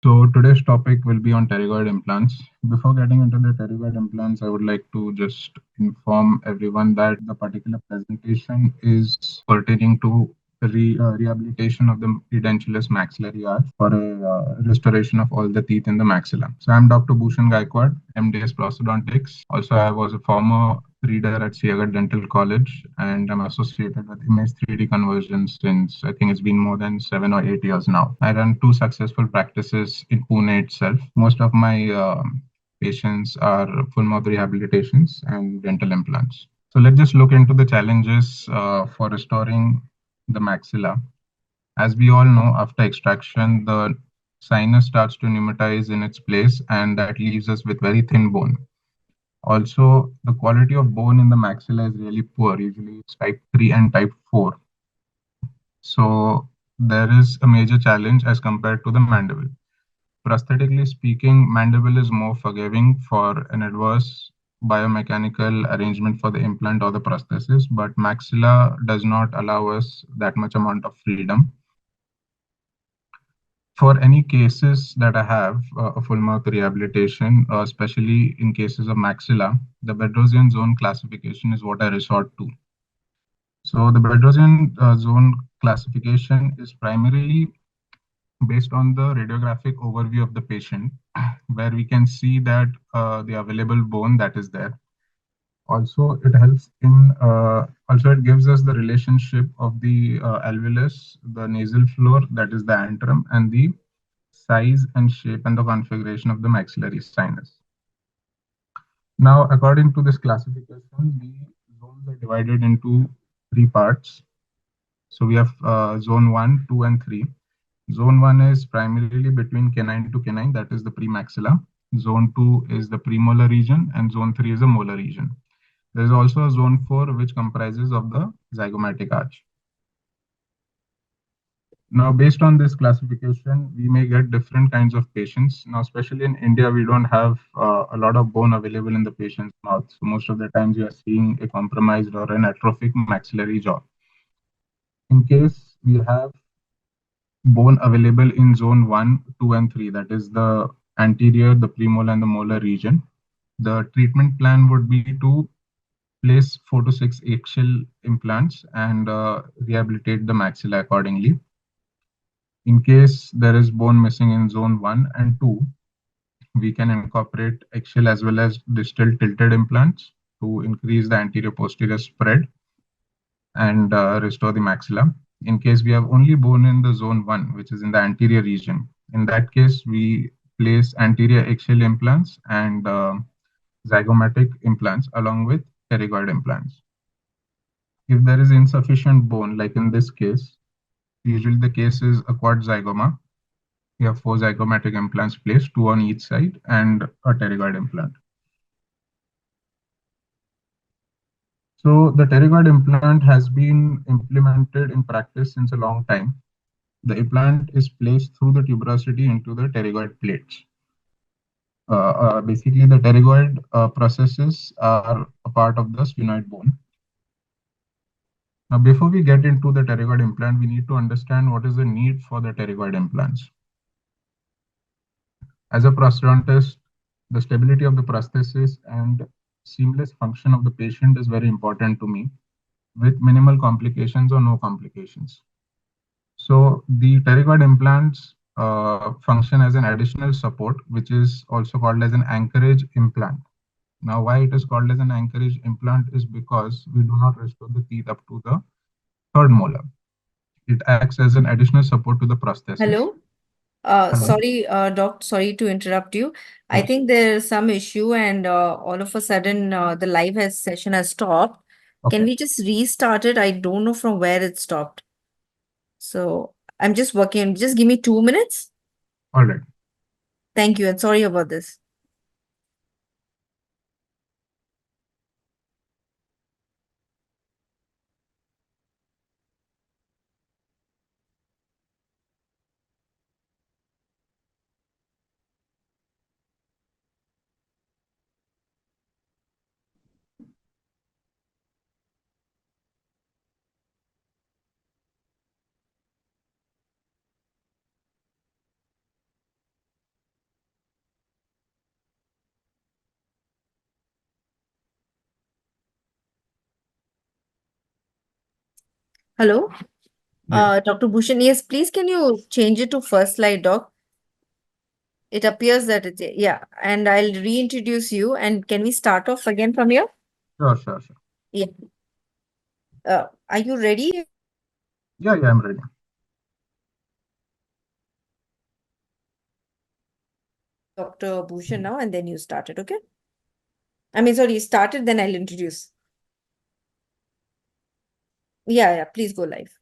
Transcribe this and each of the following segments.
So today's topic will be on pterygoid implants. Before getting into the pterygoid implants, I would like to just inform everyone that the particular presentation is pertaining to rehabilitation of the edentulous maxillary arch for a restoration of all the teeth in the maxilla. So I'm Dr. Bhushan Gaikwad, MDS Prosthodontics. Also, I was a former reader at Siagat Dental College, and I'm associated with image 3D conversions since I think it's been more than 7 or 8 years now. I run two successful practices in Pune itself. Most of my patients are full mouth rehabilitations and dental implants. So let's just look into the challenges for restoring the maxilla. As we all know, after extraction, the sinus starts to pneumatize in its place, and that leaves us with very thin bone. Also, the quality of bone in the maxilla is really poor. Usually, it's type 3 and type 4. So, there is a major challenge as compared to the mandible. Prosthetically speaking, mandible is more forgiving for an adverse biomechanical arrangement for the implant or the prosthesis, but maxilla does not allow us that much amount of freedom. For any cases that I have a full mouth rehabilitation, especially in cases of maxilla, the Bedrosian zone classification is what I resort to. So the Bedrosian zone classification is primarily based on the radiographic overview of the patient, where we can see that the available bone that is there. Also, it helps in, also it gives us the relationship of the alveolus, the nasal floor, that is the antrum, and the size and shape and the configuration of the maxillary sinus. Now, according to this classification, the zones are divided into three parts. So we have zone 1, 2, and 3. Zone 1 is primarily between canine to canine, that is the premaxilla. Zone 2 is the premolar region, and zone 3 is the molar region. There is also a zone 4, which comprises of the zygomatic arch. Now, based on this classification, we may get different kinds of patients. Now, especially in India, we don't have a lot of bone available in the patient's mouth. So most of the times you are seeing a compromised or an atrophic maxillary jaw. In case we have bone available in zone 1, 2, and 3, that is the anterior, the premolar, and the molar region, the treatment plan would be to place 4 to 6 eggshell implants and rehabilitate the maxilla accordingly. In case there is bone missing in zone 1 and 2, we can incorporate axial as well as distal tilted implants to increase the anterior posterior spread and restore the maxilla. In case we have only bone in the zone 1, which is in the anterior region, in that case, we place anterior axial implants and zygomatic implants along with pterygoid implants. If there is insufficient bone, like in this case, usually the case is a quad zygoma. We have 4 zygomatic implants placed, 2 on each side, and a pterygoid implant. So the pterygoid implant has been implemented in practice since a long time. The implant is placed through the tuberosity into the pterygoid plates. Basically, the pterygoid processes are a part of the sphenoid bone. Now, before we get into the pterygoid implant, we need to understand what is the need for the pterygoid implants. As a prosthodontist, the stability of the prosthesis and seamless function of the patient is very important to me, with minimal complications or no complications. So the pterygoid implants function as an additional support, which is also called as an anchorage implant. Now, why it is called as an anchorage implant is because we do not restore the teeth up to the third molar. It acts as an additional support to the prosthesis. Hello. Hello. Sorry, Doc, sorry to interrupt you. I Yes. think there's some issue and all of a sudden the live has session has stopped. Can Okay. we just restart it? I don't know from where it stopped. So I'm just working. Just give me 2 minutes. All right. Thank you and sorry about this. Hello, Yes. Dr. Bhushan. Yes, please can you change it to first slide, doc? It appears that it's, yeah, and I'll reintroduce you. And can we start off again from here? Sure, sure, sure. Yeah. Are you ready, Yeah, yeah, I'm ready. Dr. Bhushan, now? And then you started, okay? I mean, sorry, you started, then I'll introduce. Yeah, yeah, please go live.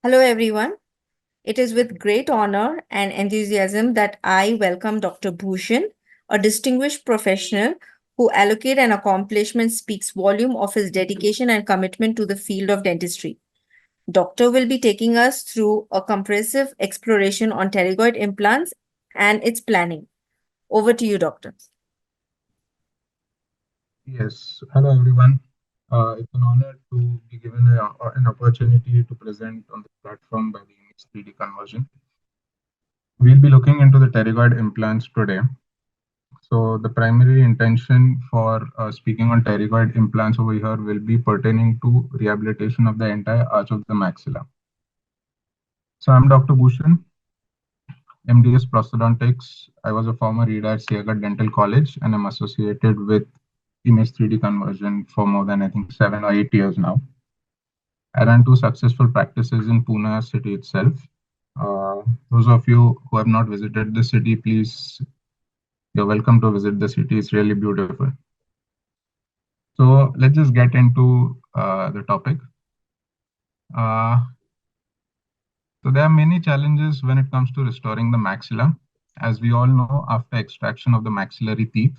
Hello, everyone. It is with great honor and enthusiasm that I welcome Dr. Bhushan, a distinguished professional who allocate an accomplishment speaks volume of his dedication and commitment to the field of dentistry. Doctor will be taking us through a comprehensive exploration on pterygoid implants and its planning. Over to you, Doctor. Yes. Hello, everyone. It's an honor to be given an opportunity to present on this platform by the image 3D conversion. We'll be looking into the pterygoid implants today. So the primary intention for speaking on pterygoid implants over here will be pertaining to rehabilitation of the entire arch of the maxilla. So I'm Dr. Bhushan, MDS Prosthodontics. I was a former reader at Siagat Dental College, and I'm associated with image 3D conversion for more than, I think, 7 or 8 years now. I ran two successful practices in Pune city itself. Those of you who have not visited the city, please, you're welcome to visit the city. It's really beautiful. So let's just get into the topic. Uh, so there are many challenges when it comes to restoring the maxilla. As we all know, after extraction of the maxillary teeth,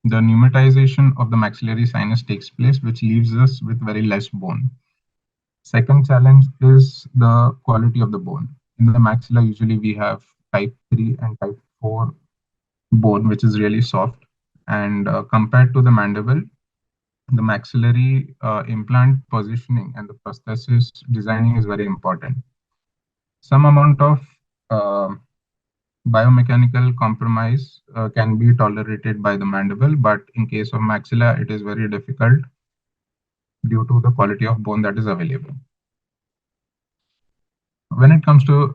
the pneumatization of the maxillary sinus takes place, which leaves us with very less bone. Second challenge is the quality of the bone. In the maxilla, usually we have type 3 and type 4 bone, which is really soft. And compared to the mandible, the maxillary implant positioning and the prosthesis designing is very important. Some amount of uh, biomechanical compromise can be tolerated by the mandible, but in case of maxilla, it is very difficult due to the quality of bone that is available. When it comes to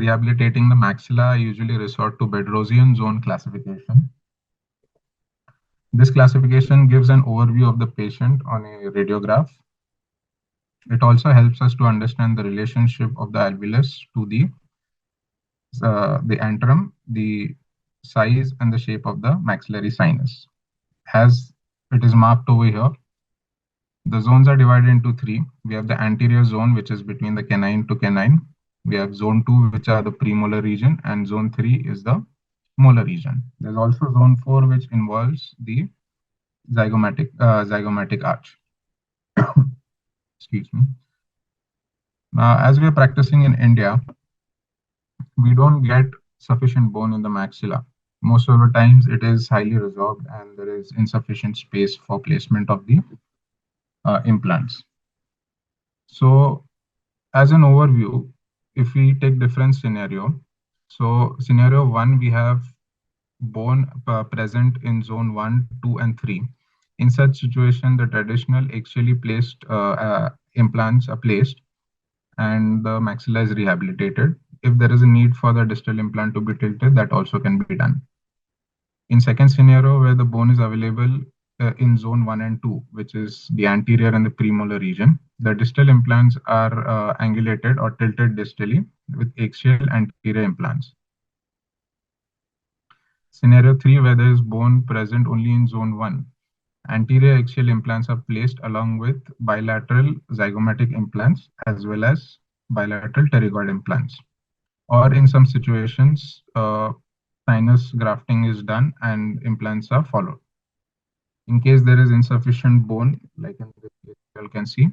rehabilitating the maxilla, I usually resort to Bedrosian zone classification. This classification gives an overview of the patient on a radiograph. It also helps us to understand the relationship of the alveolus to the antrum, the size and the shape of the maxillary sinus. As it is marked over here, the zones are divided into three. We have the anterior zone, which is between the canine to canine. We have zone 2, which are the premolar region, and zone 3 is the molar region. There's also zone 4, which involves the zygomatic arch. Excuse me. As we are practicing in India, we don't get sufficient bone in the maxilla. Most of the times, it is highly resorbed, and there is insufficient space for placement of the implants. So as an overview, if we take different scenario, so scenario one, we have bone present in zone 1, 2, and 3. In such situation, the traditional actually placed implants are placed and the maxilla is rehabilitated. If there is a need for the distal implant to be tilted, that also can be done. In second scenario, where the bone is available in zone 1 and 2, which is the anterior and the premolar region, the distal implants are angulated or tilted distally with axial anterior implants. Scenario 3, where there is bone present only in zone 1, anterior axial implants are placed along with bilateral zygomatic implants as well as bilateral pterygoid implants. Or in some situations, sinus grafting is done and implants are followed. In case there is insufficient bone, like in this case, you can see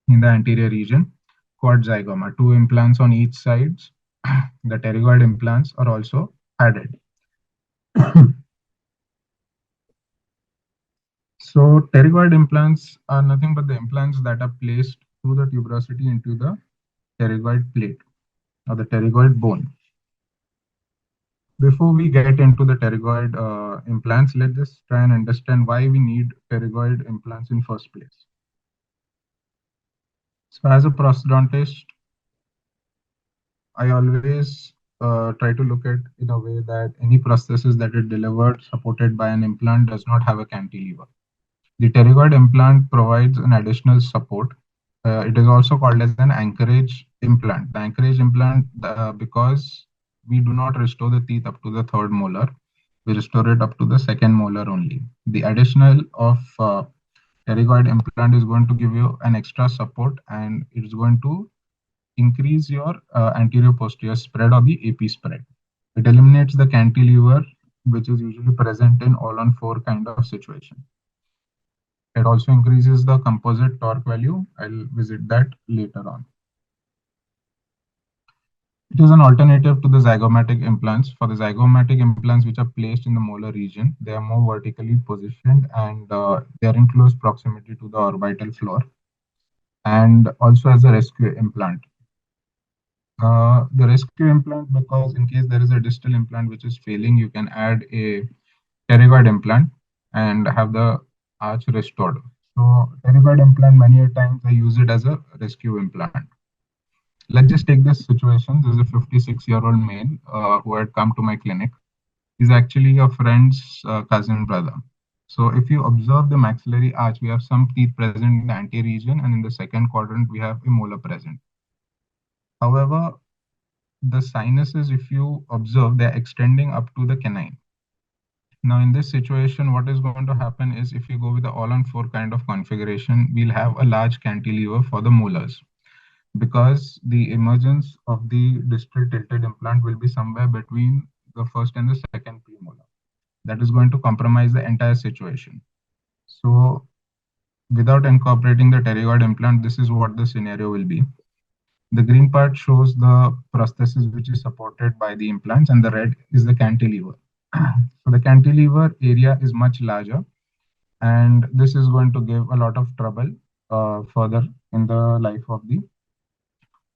in the anterior region, quad zygoma, two implants on each side, the pterygoid implants are also added. So pterygoid implants are nothing but the implants that are placed through the tuberosity into the pterygoid plate or the pterygoid bone. Before we get into the pterygoid implants, let's just try and understand why we need pterygoid implants in first place. So, as a prosthodontist, I always try to look at in a way that any prosthesis that is delivered supported by an implant does not have a cantilever. The pterygoid implant provides an additional support. It is also called as an anchorage implant. The anchorage implant, because we do not restore the teeth up to the third molar, we restore it up to the second molar only. The additional of pterygoid implant is going to give you an extra support, and it is going to increase your anterior posterior spread or the AP spread. It eliminates the cantilever, which is usually present in all on four kind of situation. It also increases the composite torque value. I'll visit that later on. It is an alternative to the zygomatic implants. For the zygomatic implants, which are placed in the molar region, they are more vertically positioned, and they are in close proximity to the orbital floor, and also as a rescue implant. The rescue implant, because in case there is a distal implant which is failing, you can add a pterygoid implant and have the arch restored. So pterygoid implant, many a times I use it as a rescue implant. Let's just take this situation. There's a 56-year-old male who had come to my clinic. He's actually a friend's cousin brother. So if you observe the maxillary arch, we have some teeth present in the anterior region, and in the second quadrant, we have a molar present. However, the sinuses, if you observe, they're extending up to the canine. Now, in this situation, what is going to happen is if you go with the all-on-4 kind of configuration, we'll have a large cantilever for the molars, because the emergence of the distal tilted implant will be somewhere between the first and the second premolar. That is going to compromise the entire situation. So, without incorporating the pterygoid implant, this is what the scenario will be. The green part shows the prosthesis which is supported by the implants, and the red is the cantilever. So the cantilever area is much larger, and this is going to give a lot of trouble further in the life of the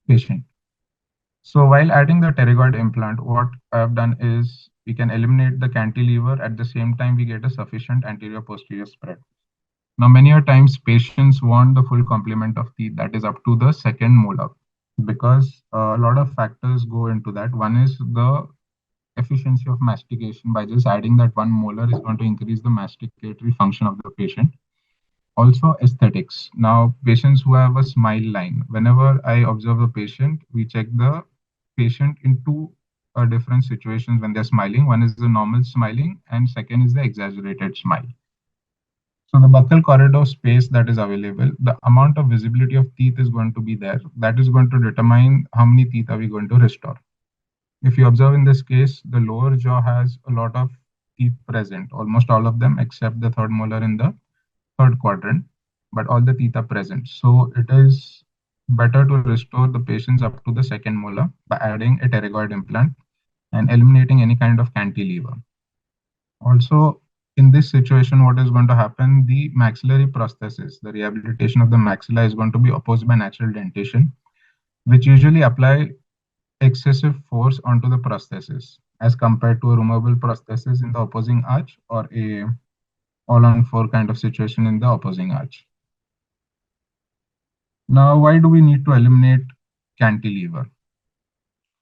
patient. So while adding the pterygoid implant, what I've done is we can eliminate the cantilever. At the same time, we get a sufficient anterior posterior spread. Now, many a times patients want the full complement of teeth, that is up to the second molar, because a lot of factors go into that. One is the efficiency of mastication. By just adding that one molar is going to increase the masticatory function of the patient. Also aesthetics. Now, patients who have a smile line, whenever I observe a patient, we check the patient in two different situations when they're smiling. One is the normal smiling, and second is the exaggerated smile. So the buccal corridor space that is available, the amount of visibility of teeth is going to be there. That is going to determine how many teeth are we going to restore. If you observe in this case, the lower jaw has a lot of teeth present, almost all of them except the third molar in the third quadrant, but all the teeth are present. So it is better to restore the patients up to the second molar by adding a pterygoid implant and eliminating any kind of cantilever. Also, in this situation, what is going to happen? The maxillary prosthesis, the rehabilitation of the maxilla, is going to be opposed by natural dentation, which usually apply excessive force onto the prosthesis as compared to a removable prosthesis in the opposing arch, or a all-on-4 kind of situation in the opposing arch. Now, why do we need to eliminate cantilever?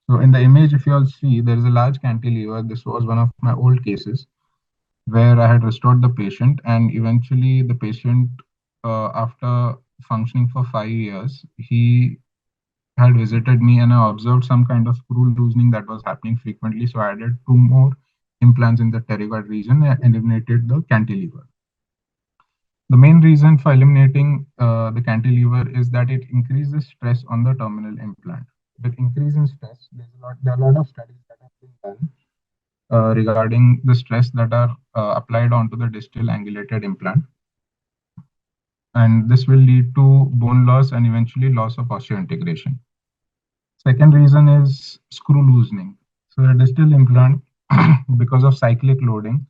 So in the image, if you all see, there is a large cantilever. This was one of my old cases where I had restored the patient, and eventually the patient, after functioning for 5 years, he had visited me, and I observed some kind of screw loosening that was happening frequently. So I added two more implants in the pterygoid region and eliminated the cantilever. The main reason for eliminating the cantilever is that it increases stress on the terminal implant. With increase in stress, there are a lot of studies that have been done regarding the stress that are applied onto the distal angulated implant, and this will lead to bone loss and eventually loss of osseointegration. Second reason is screw loosening. So the distal implant, because of cyclic loading,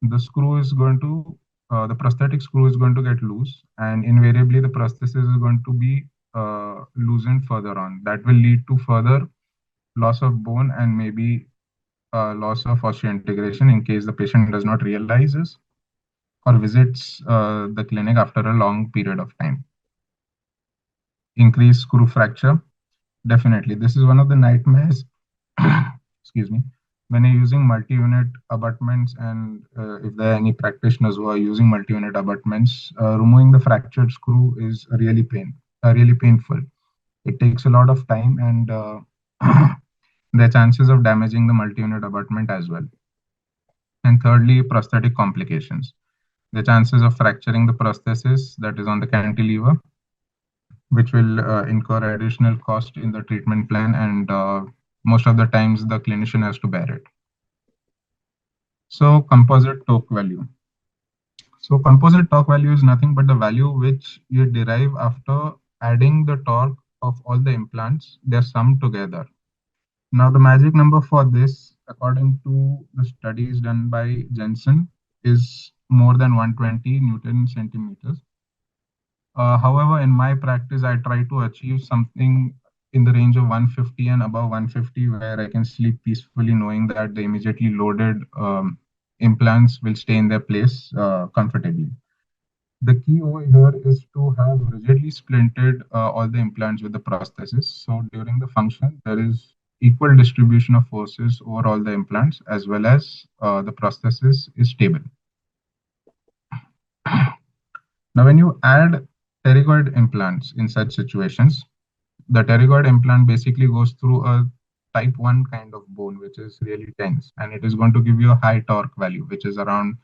the screw is going to the prosthetic screw is going to get loose, and invariably the prosthesis is going to be loosened further on. That will lead to further loss of bone and maybe loss of osseointegration in case the patient does not realizes or visits the clinic after a long period of time. Increased screw fracture. Definitely, this is one of the nightmares. Excuse me. When you're using multi-unit abutments, and if there are any practitioners who are using multi-unit abutments, removing the fractured screw is really painful. It takes a lot of time, and there are chances of damaging the multi-unit abutment as well. And thirdly, prosthetic complications. The chances of fracturing the prosthesis that is on the cantilever, which will incur additional cost in the treatment plan, and most of the times the clinician has to bear it. So composite torque value. So composite torque value is nothing but the value which you derive after adding the torque of all the implants. They're summed together. Now the magic number for this, according to the studies done by Jensen, is more than 120 Newton centimeters. However, in my practice, I try to achieve something in the range of 150 and above 150, where I can sleep peacefully knowing that the immediately loaded implants will stay in their place comfortably. The key over here is to have rigidly splinted all the implants with the prosthesis. So during the function, there is equal distribution of forces over all the implants, as well as the prosthesis is stable. Now, when you add pterygoid implants in such situations, the pterygoid implant basically goes through a type 1 kind of bone, which is really dense, and it is going to give you a high torque value, which is around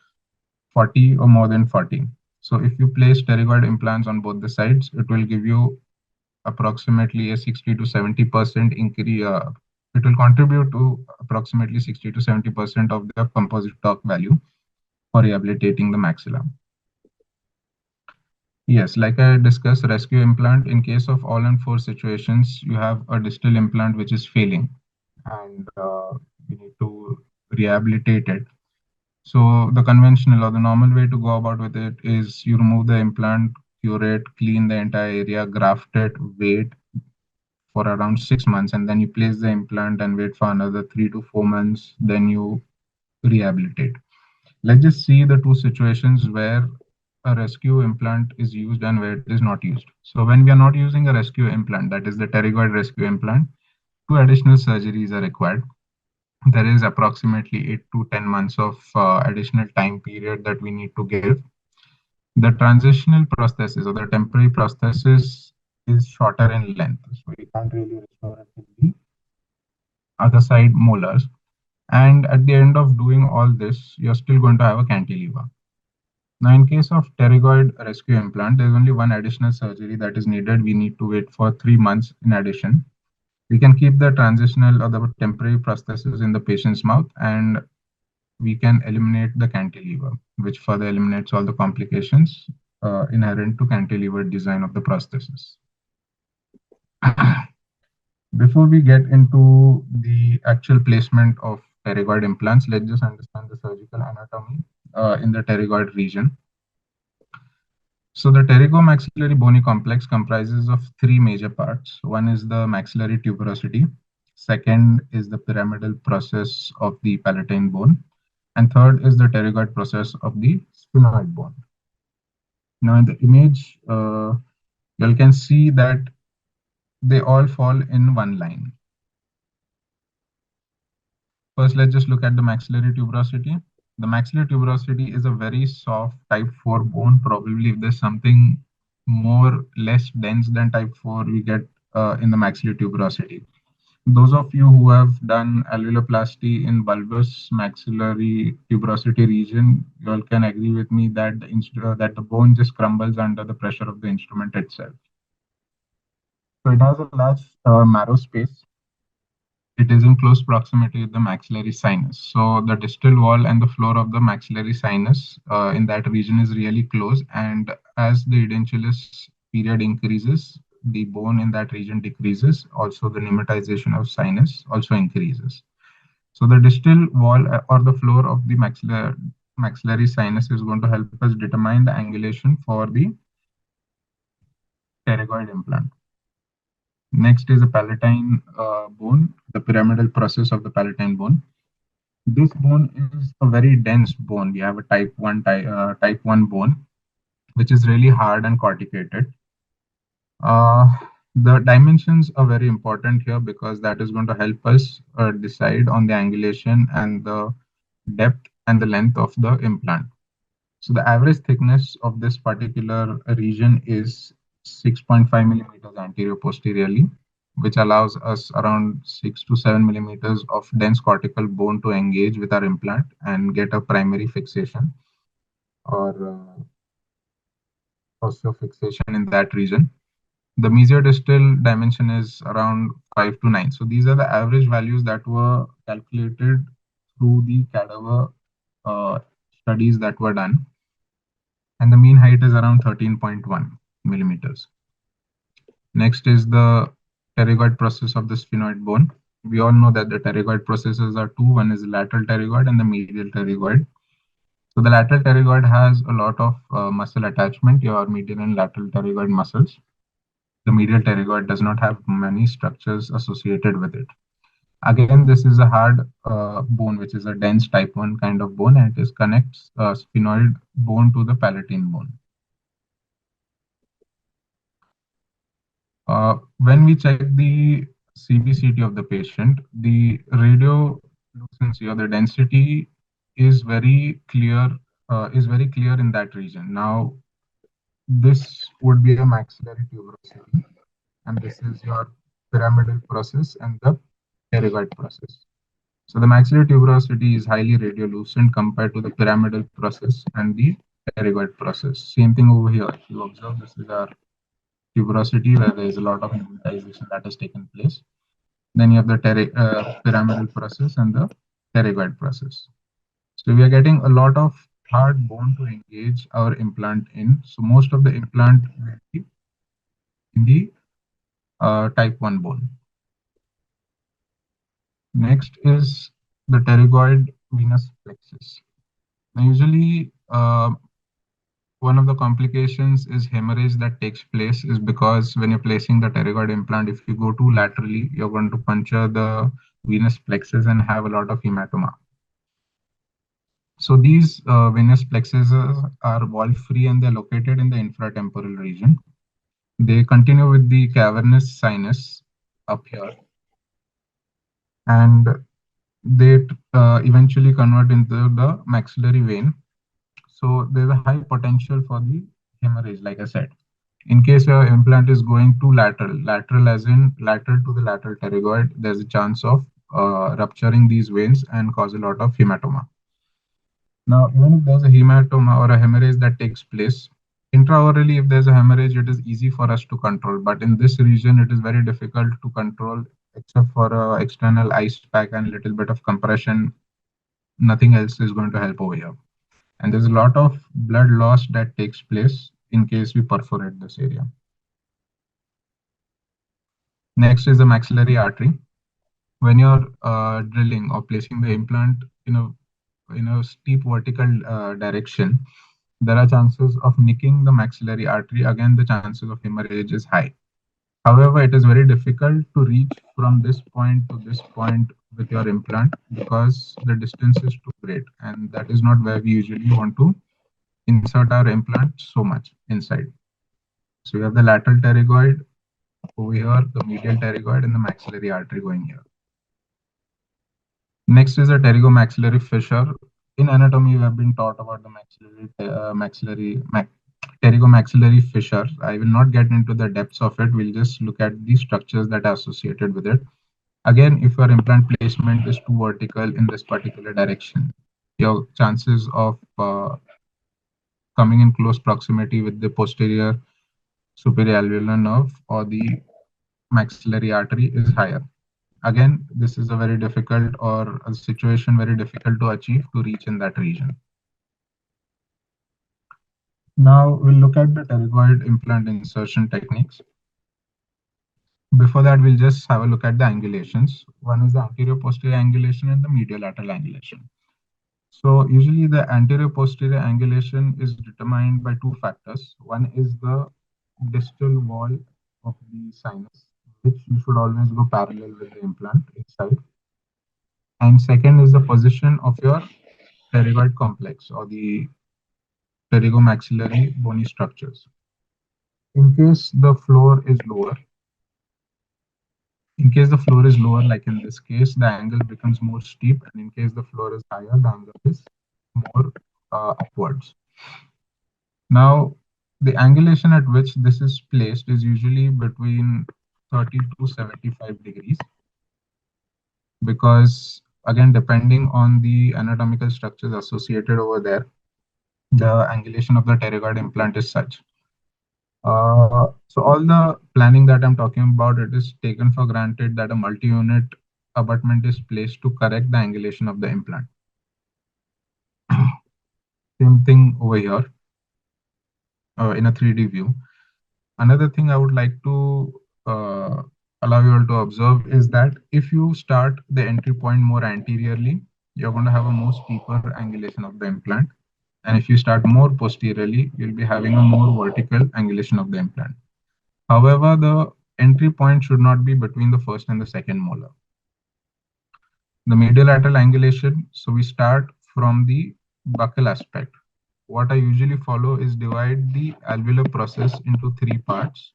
40 or more than 40. So if you place pterygoid implants on both the sides, it will give you approximately a 60 to 70% increase. It will contribute to approximately 60 to 70% of the composite torque value for rehabilitating the maxilla. Yes, like I discussed, rescue implant. In case of all and four situations, you have a distal implant which is failing, and you need to rehabilitate it. So the conventional or the normal way to go about with it is you remove the implant, cure it, clean the entire area, graft it, wait for around 6 months, and then you place the implant and wait for another 3 to 4 months. Then you rehabilitate. Let's just see the two situations where a rescue implant is used and where it is not used. So when we are not using a rescue implant, that is the pterygoid rescue implant, two additional surgeries are required. There is approximately 8 to 10 months of additional time period that we need to give. The transitional prosthesis or the temporary prosthesis is shorter in length, so you can't really restore it with the other side molars. And at the end of doing all this, you're still going to have a cantilever. Now, in case of pterygoid rescue implant, there's only one additional surgery that is needed. We need to wait for 3 months in addition. We can keep the transitional or the temporary prosthesis in the patient's mouth, and we can eliminate the cantilever, which further eliminates all the complications inherent to cantilever design of the prosthesis. Before we get into the actual placement of pterygoid implants, let's just understand the surgical anatomy in the pterygoid region. So the pterygomaxillary bony complex comprises of three major parts. One is the maxillary tuberosity. Second is the pyramidal process of the palatine bone. And third is the pterygoid process of the sphenoid bone. Now in the image, you can see that they all fall in one line. First, let's just look at the maxillary tuberosity. The maxillary tuberosity is a very soft type 4 bone. Probably if there's something more less dense than type 4, we get in the maxillary tuberosity. Those of you who have done alveoloplasty in bulbous maxillary tuberosity region, you all can agree with me that that the bone just crumbles under the pressure of the instrument itself. So it has a large marrow space. It is in close proximity with the maxillary sinus. So the distal wall and the floor of the maxillary sinus in that region is really close. And as the edentulous period increases, the bone in that region decreases. Also, the pneumatization of sinus also increases. So the distal wall or the floor of the maxillary sinus is going to help us determine the angulation for the pterygoid implant. Next is the palatine bone, the pyramidal process of the palatine bone. This bone is a very dense bone. We have a type 1 bone, which is really hard and corticated. Uh, the dimensions are very important here because that is going to help us decide on the angulation and the depth and the length of the implant. So the average thickness of this particular region is 6.5 millimeters anterior posteriorly, which allows us around 6 to 7 millimeters of dense cortical bone to engage with our implant and get a primary fixation or osteofixation in that region. The mesiodistal dimension is around 5 to 9. So these are the average values that were calculated through the cadaver uh, studies that were done. And the mean height is around 13.1 millimeters. Next is the pterygoid process of the sphenoid bone. We all know that the pterygoid processes are two. One is the lateral pterygoid and the medial pterygoid. So the lateral pterygoid has a lot of muscle attachment, your medial and lateral pterygoid muscles. The medial pterygoid does not have many structures associated with it. Again, this is a hard bone, which is a dense type 1 kind of bone, and it connects sphenoid bone to the palatine bone. When we check the CBCT of the patient, the radiolucency or the density is very clear in that region. Now, this would be a maxillary tuberosity, and this is your pyramidal process and the pterygoid process. So the maxillary tuberosity is highly radiolucent compared to the pyramidal process and the pterygoid process. Same thing over here. If you observe, this is our tuberosity where there is a lot of emboliization that has taken place. Then you have the pyramidal process and the pterygoid process. So we are getting a lot of hard bone to engage our implant in. So most of the implant will be in the type 1 bone. Next is the pterygoid venous plexus. Now, usually, one of the complications is hemorrhage that takes place is because when you're placing the pterygoid implant, if you go too laterally, you're going to puncture the venous plexus and have a lot of hematoma. So these venous plexuses are wall-free and they're located in the infratemporal region. They continue with the cavernous sinus up here, and they eventually convert into the maxillary vein. So there's a high potential for the hemorrhage, like I said. In case your implant is going too lateral as in lateral to the lateral pterygoid, there's a chance of rupturing these veins and cause a lot of hematoma. Now, even if there's a hematoma or a hemorrhage that takes place, intraorally, if there's a hemorrhage, it is easy for us to control. But in this region, it is very difficult to control, except for external ice pack and a little bit of compression. Nothing else is going to help over here. And there's a lot of blood loss that takes place in case we perforate this area. Next is the maxillary artery. When you're drilling or placing the implant in a steep vertical direction, there are chances of nicking the maxillary artery. Again, the chances of hemorrhage is high. However, it is very difficult to reach from this point to this point with your implant because the distance is too great, and that is not where we usually want to insert our implant so much inside. So we have the lateral pterygoid over here, the medial pterygoid, and the maxillary artery going here. Next is a pterygomaxillary fissure. In anatomy, we have been taught about the pterygomaxillary fissure. I will not get into the depths of it. We'll just look at the structures that are associated with it. Again, if your implant placement is too vertical in this particular direction, your chances of coming in close proximity with the posterior superior alveolar nerve or the maxillary artery is higher. Again, this is a very difficult or a situation very difficult to achieve to reach in that region. Now we'll look at the pterygoid implant insertion techniques. Before that, we'll just have a look at the angulations. One is the anterior posterior angulation and the medial lateral angulation. So usually the anterior posterior angulation is determined by two factors. One is the distal wall of the sinus, which you should always go parallel with the implant inside. And second is the position of your pterygoid complex or the pterygomaxillary bony structures. In case the floor is lower, in case the floor is lower, like in this case, the angle becomes more steep, and in case the floor is higher, the angle is more upwards. Now, the angulation at which this is placed is usually between 30 to 75 degrees, because again, depending on the anatomical structures associated over there, the angulation of the pterygoid implant is such. So all the planning that I'm talking about, it is taken for granted that a multi-unit abutment is placed to correct the angulation of the implant. Same thing over here in a 3D view. Another thing I would like to allow you all to observe is that if you start the entry point more anteriorly, you're going to have a more steeper angulation of the implant. And if you start more posteriorly, you'll be having a more vertical angulation of the implant. However, the entry point should not be between the first and the second molar. The medial lateral angulation, so we start from the buccal aspect. What I usually follow is divide the alveolar process into three parts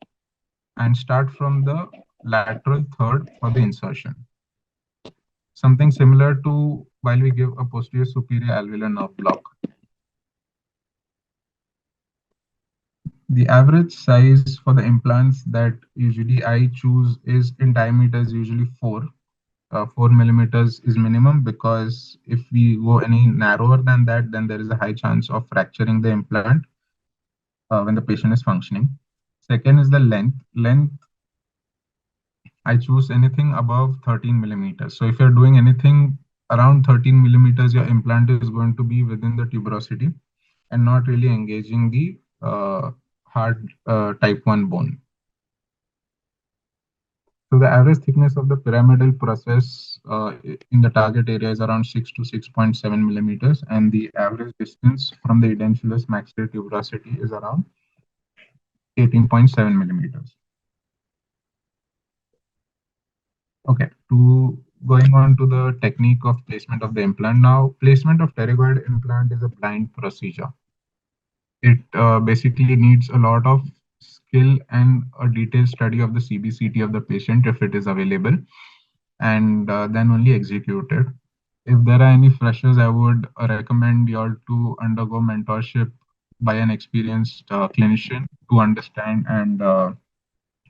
and start from the lateral third for the insertion. Something similar to while we give a posterior superior alveolar nerve block. The average size for the implants that usually I choose is in diameter is usually 4. 4 millimeters is minimum, because if we go any narrower than that, then there is a high chance of fracturing the implant when the patient is functioning. Second is the length. Length, I choose anything above 13 millimeters. So if you're doing anything around 13 millimeters, your implant is going to be within the tuberosity and not really engaging the hard type 1 bone. So the average thickness of the pyramidal process in the target area is around 6 to 6.7 millimeters, and the average distance from the edentulous maxillary tuberosity is around 18.7 millimeters. Okay, to going on to the technique of placement of the implant. Now, placement of pterygoid implant is a blind procedure. It basically needs a lot of skill and a detailed study of the CBCT of the patient if it is available, and then only executed. If there are any freshers, I would recommend you all to undergo mentorship by an experienced clinician to understand and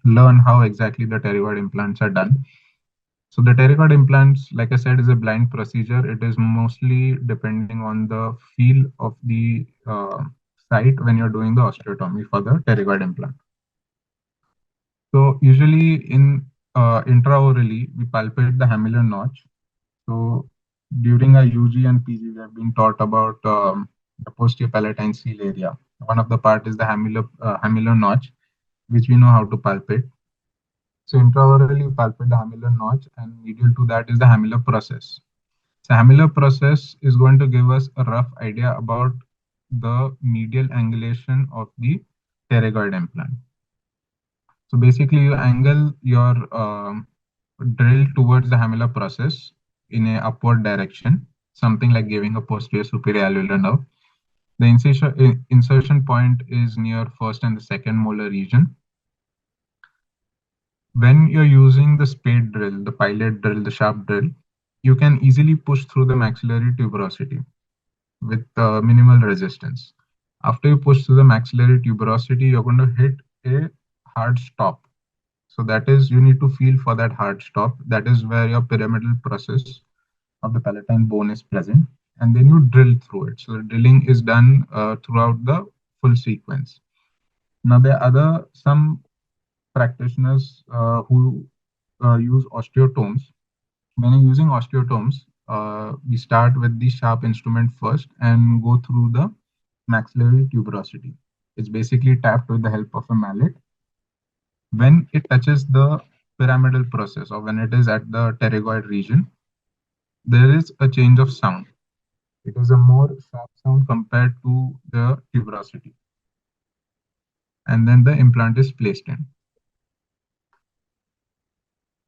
learn how exactly the pterygoid implants are done. So the pterygoid implants, like I said, is a blind procedure. It is mostly depending on the feel of the site when you're doing the osteotomy for the pterygoid implant. So usually in intraorally, we palpate the hamular notch. So during our UG and PG, we have been taught about the posterior palatine seal area. One of the part is the hamular notch, which we know how to palpate. So intraorally, we palpate the hamular notch, and medial to that is the hamular process. So hamular process is going to give us a rough idea about the medial angulation of the pterygoid implant. So basically, you angle your drill towards the hamular process in a upward direction, something like giving a posterior superior alveolar nerve. The insertion point is near first and the second molar region. When you're using the spade drill, the pilot drill, the sharp drill, you can easily push through the maxillary tuberosity with minimal resistance. After you push through the maxillary tuberosity, you're going to hit a hard stop. So that is, you need to feel for that hard stop. That is where your pyramidal process of the palatine bone is present, and then you drill through it. So the drilling is done throughout the full sequence. Now there are some practitioners who use osteotomes. When you're using osteotomes, we start with the sharp instrument first and go through the maxillary tuberosity. It's basically tapped with the help of a mallet. When it touches the pyramidal process, or when it is at the pterygoid region, there is a change of sound. It is a more sharp sound compared to the tuberosity. And then the implant is placed in.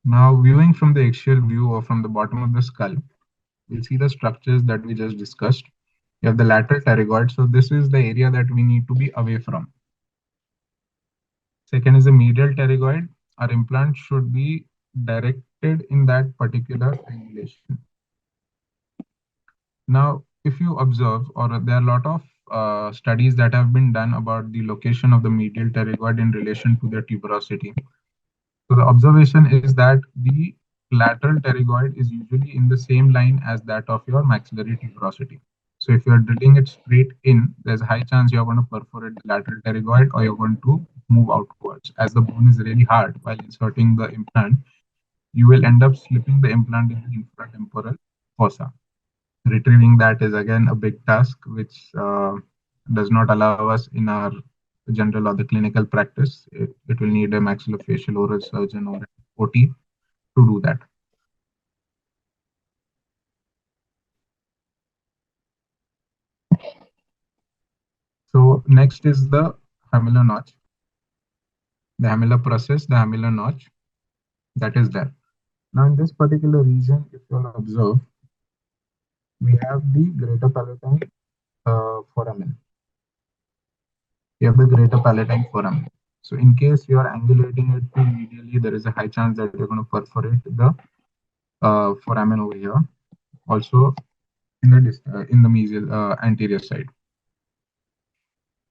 Now, viewing from the axial view or from the bottom of the skull, we'll see the structures that we just discussed. You have the lateral pterygoid. So this is the area that we need to be away from. Second is the medial pterygoid. Our implant should be directed in that particular angulation. Now, if you observe, or there are a lot of studies that have been done about the location of the medial pterygoid in relation to their tuberosity. So the observation is that the lateral pterygoid is usually in the same line as that of your maxillary tuberosity. So if you're drilling it straight in, there's a high chance you're going to perforate the lateral pterygoid or you're going to move outwards. As the bone is really hard while inserting the implant, you will end up slipping the implant in the infratemporal fossa. Retrieving that is again a big task, which does not allow us in our general or the clinical practice. It will need a maxillofacial oral surgeon or an OT to do that. So next is the hamular notch, the hamular process, the hamular notch that is there. Now in this particular region, if you'll observe, we have the greater palatine foramen. We have the greater palatine foramen. So in case you are angulating it too medially, there is a high chance that you're going to perforate the foramen over here. Also in the mesial anterior side.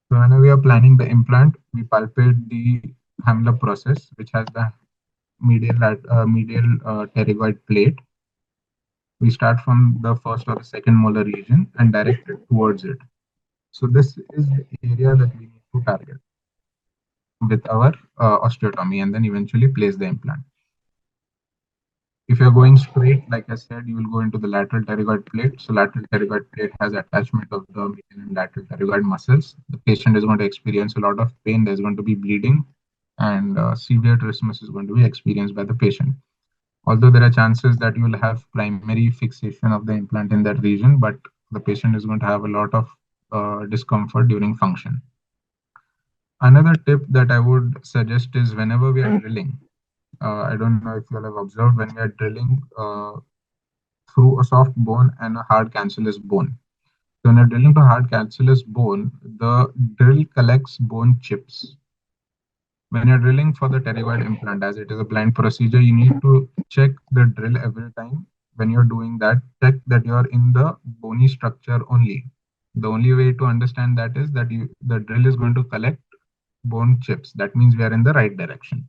So whenever we are planning the implant, we palpate the hamular process, which has the medial pterygoid plate. We start from the first or the second molar region and direct it towards it. So this is the area that we need to target with our osteotomy and then eventually place the implant. If you're going straight, like I said, you will go into the lateral pterygoid plate. So lateral pterygoid plate has attachment of the medial and lateral pterygoid muscles. The patient is going to experience a lot of pain. There's going to be bleeding, and severe trismus is going to be experienced by the patient. Although there are chances that you will have primary fixation of the implant in that region, but the patient is going to have a lot of discomfort during function. Another tip that I would suggest is whenever we are drilling, I don't know if you all have observed, when we are drilling through a soft bone and a hard cancellous bone. So when you're drilling to hard cancellous bone, the drill collects bone chips. When you're drilling for the pterygoid implant, as it is a blind procedure, you need to check the drill every time. When you're doing that, check that you're in the bony structure only. The only way to understand that is that the drill is going to collect bone chips. That means we are in the right direction.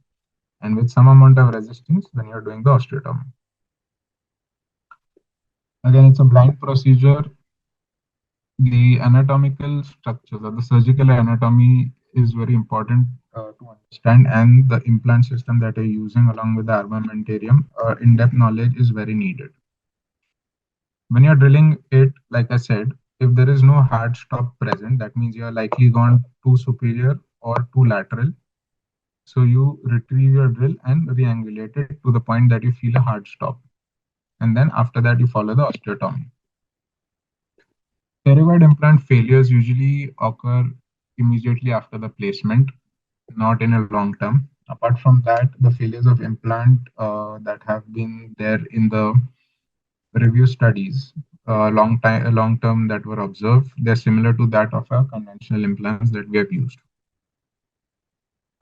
And with some amount of resistance when you're doing the osteotomy. Again, it's a blind procedure. The anatomical structures or the surgical anatomy is very important to understand, and the implant system that you're using along with the armamentarium, in-depth knowledge is very needed. When you're drilling it, like I said, if there is no hard stop present, that means you're likely gone too superior or too lateral. So you retrieve your drill and re-angulate it to the point that you feel a hard stop. And then after that, you follow the osteotomy. Pterygoid implant failures usually occur immediately after the placement, not in a long term. Apart from that, the failures of implant that have been there in the review studies, long term that were observed, they're similar to that of our conventional implants that we have used.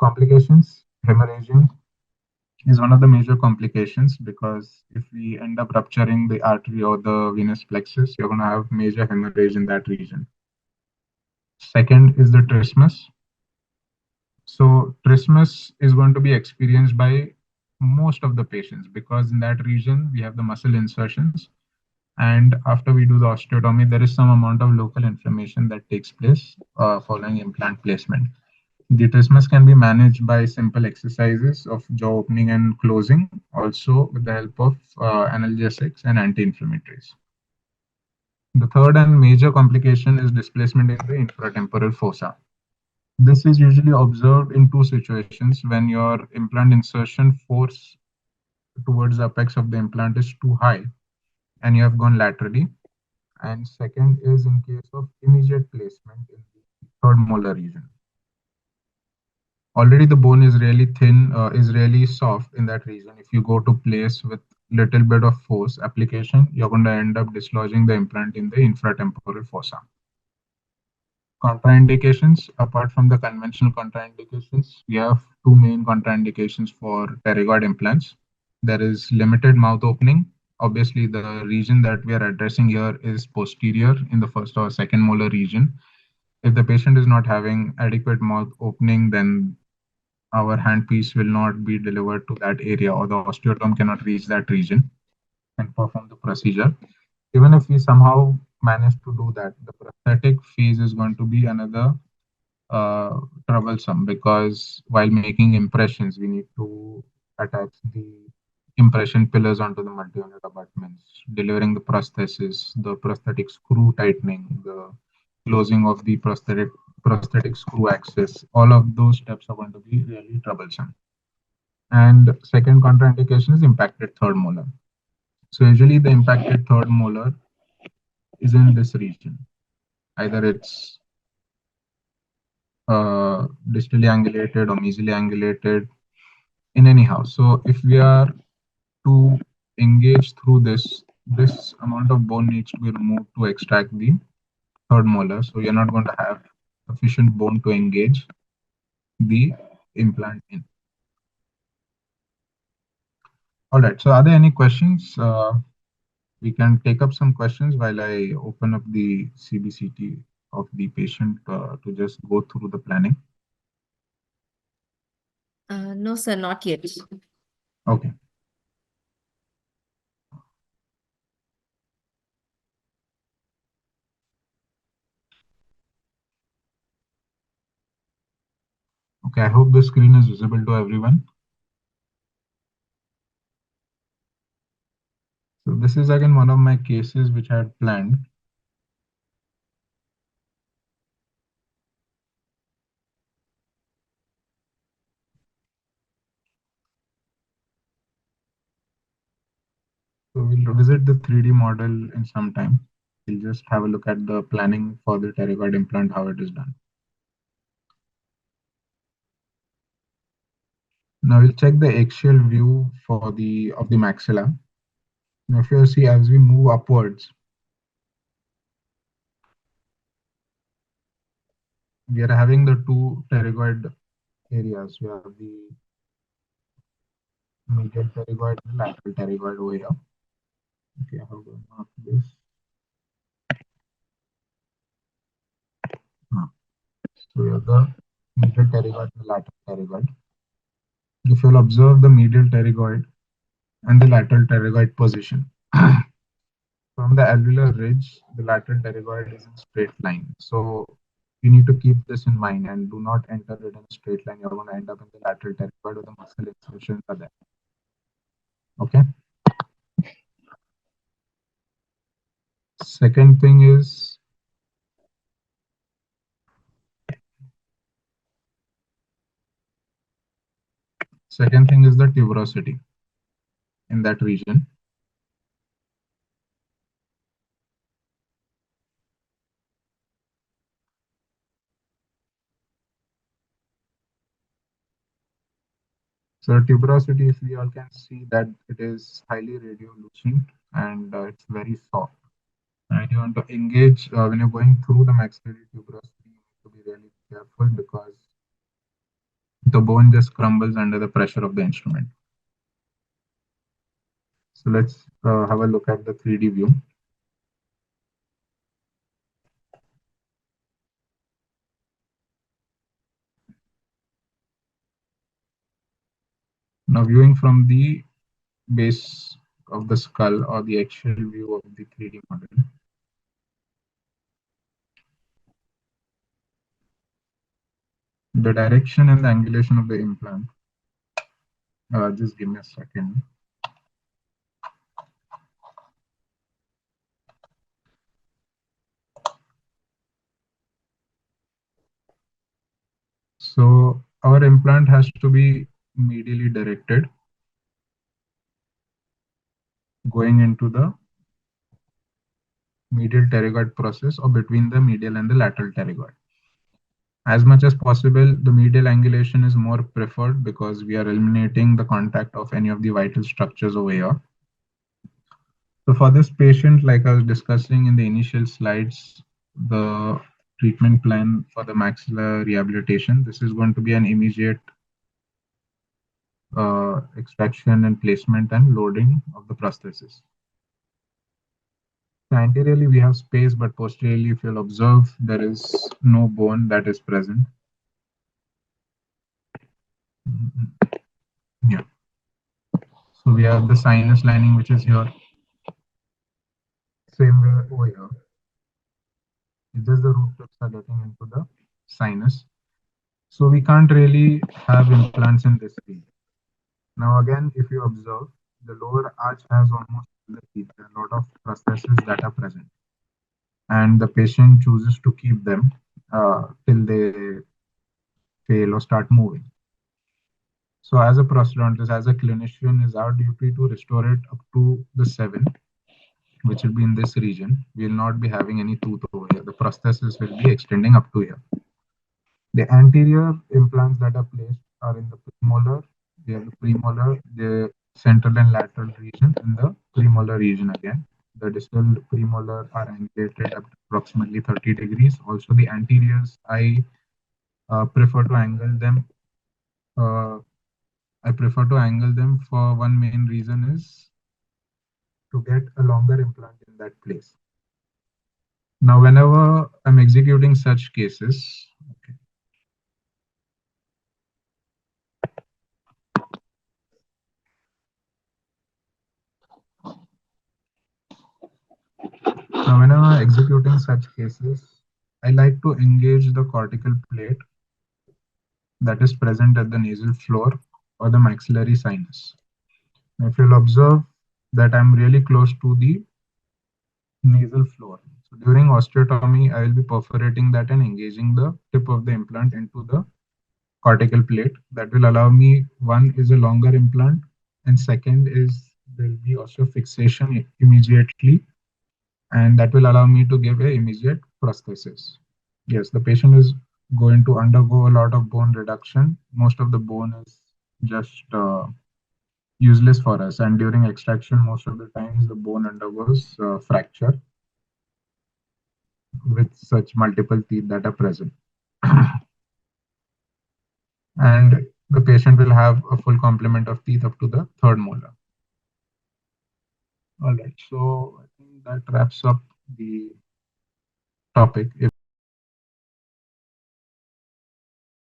Complications, hemorrhaging is one of the major complications because if we end up rupturing the artery or the venous plexus, you're going to have major hemorrhage in that region. Second is the trismus. So trismus is going to be experienced by most of the patients because in that region we have the muscle insertions, and after we do the osteotomy there is some amount of local inflammation that takes place following implant placement. The trismus can be managed by simple exercises of jaw opening and closing, also with the help of analgesics and anti-inflammatories. The third and major complication is displacement in the infratemporal fossa. This is usually observed in two situations: when your implant insertion force towards the apex of the implant is too high and you have gone laterally. And second is in case of immediate placement in the third molar region. Already the bone is really thin, is really soft in that region. If you go to place with little bit of force application, you're going to end up dislodging the implant in the infratemporal fossa. Contraindications, apart from the conventional contraindications, we have two main contraindications for pterygoid implants. There is limited mouth opening. Obviously, the region that we are addressing here is posterior in the first or second molar region. If the patient is not having adequate mouth opening, then our handpiece will not be delivered to that area, or the osteotome cannot reach that region and perform the procedure. Even if we somehow manage to do that, the prosthetic phase is going to be another troublesome, because while making impressions, we need to attach the impression pillars onto the multi-unit abutments, delivering the prosthesis, the prosthetic screw tightening, the closing of the prosthetic screw axis. All of those steps are going to be really troublesome. And second contraindication is impacted third molar. So usually the impacted third molar is in this region. Either it's distally angulated or mesially angulated, in anyhow. So if we are to engage through this amount of bone needs to be removed to extract the third molar. So you're not going to have sufficient bone to engage the implant in. All right. So are there any questions? We can take up some questions while I open up the CBCT of the patient to just go through the planning. No, sir, not yet. Okay. Okay. I hope the screen is visible to everyone. So this is again one of my cases which I had planned. So we'll visit the 3D model in some time. We'll just have a look at the planning for the pterygoid implant, how it is done. Now we'll check the axial view for the of the maxilla. Now if you see, as we move upwards, we are having the two pterygoid areas. We have the medial pterygoid and lateral pterygoid over here. Okay, how do I mark this? Ah, so we have the medial pterygoid and the lateral pterygoid. If you'll observe the medial pterygoid and the lateral pterygoid position, from the alveolar ridge, the lateral pterygoid is in straight line. So you need to keep this in mind and do not enter it in a straight line. You're going to end up in the lateral pterygoid where the muscle insertions are there. Okay. Second thing is the tuberosity in that region. So tuberosity, if we all can see that it is highly radiolucent and it's very soft. And you want to engage when you're going through the maxillary tuberosity, you need to be really careful because the bone just crumbles under the pressure of the instrument. So let's have a look at the 3D view. Now viewing from the base of the skull or the axial view of the 3D model, the direction and the angulation of the implant. Just give me a second. So our implant has to be medially directed, going into the medial pterygoid process or between the medial and the lateral pterygoid. As much as possible, the medial angulation is more preferred because we are eliminating the contact of any of the vital structures over here. So for this patient, like I was discussing in the initial slides, the treatment plan for the maxilla rehabilitation, this is going to be an immediate extraction and placement and loading of the prosthesis. So anteriorly we have space, but posteriorly, if you'll observe, there is no bone that is present. Mhm. Yeah. So we have the sinus lining, which is here. Same way over here. It's just the root tips are getting into the sinus. So we can't really have implants in this region. Now again, if you observe, the lower arch has almost all the teeth. There are a lot of prostheses that are present, and the patient chooses to keep them till they fail or start moving. So as a prosthodontist, as a clinician, is our duty to restore it up to the seven, which will be in this region. We will not be having any tooth over here. The prosthesis will be extending up to here. The anterior implants that are placed are in the premolar. We have the premolar, the central and lateral region, and the premolar region again. The distal premolar are angulated at approximately 30 degrees. Also, the anteriors, prefer to angle them. Uh, I prefer to angle them for one main reason is to get a longer implant in that place. Now, whenever I'm executing such cases, okay, now, whenever executing such cases, I like to engage the cortical plate that is present at the nasal floor or the maxillary sinus. Now, if you'll observe that I'm really close to the nasal floor. So during osteotomy, I will be perforating that and engaging the tip of the implant into the cortical plate. That will allow me, one is a longer implant, and second is there will be osteofixation immediately, and that will allow me to give a immediate prosthesis. Yes, the patient is going to undergo a lot of bone reduction. Most of the bone is just useless for us, and during extraction, most of the times the bone undergoes fracture with such multiple teeth that are present. And the patient will have a full complement of teeth up to the third molar. All right, so I think that wraps up the topic. If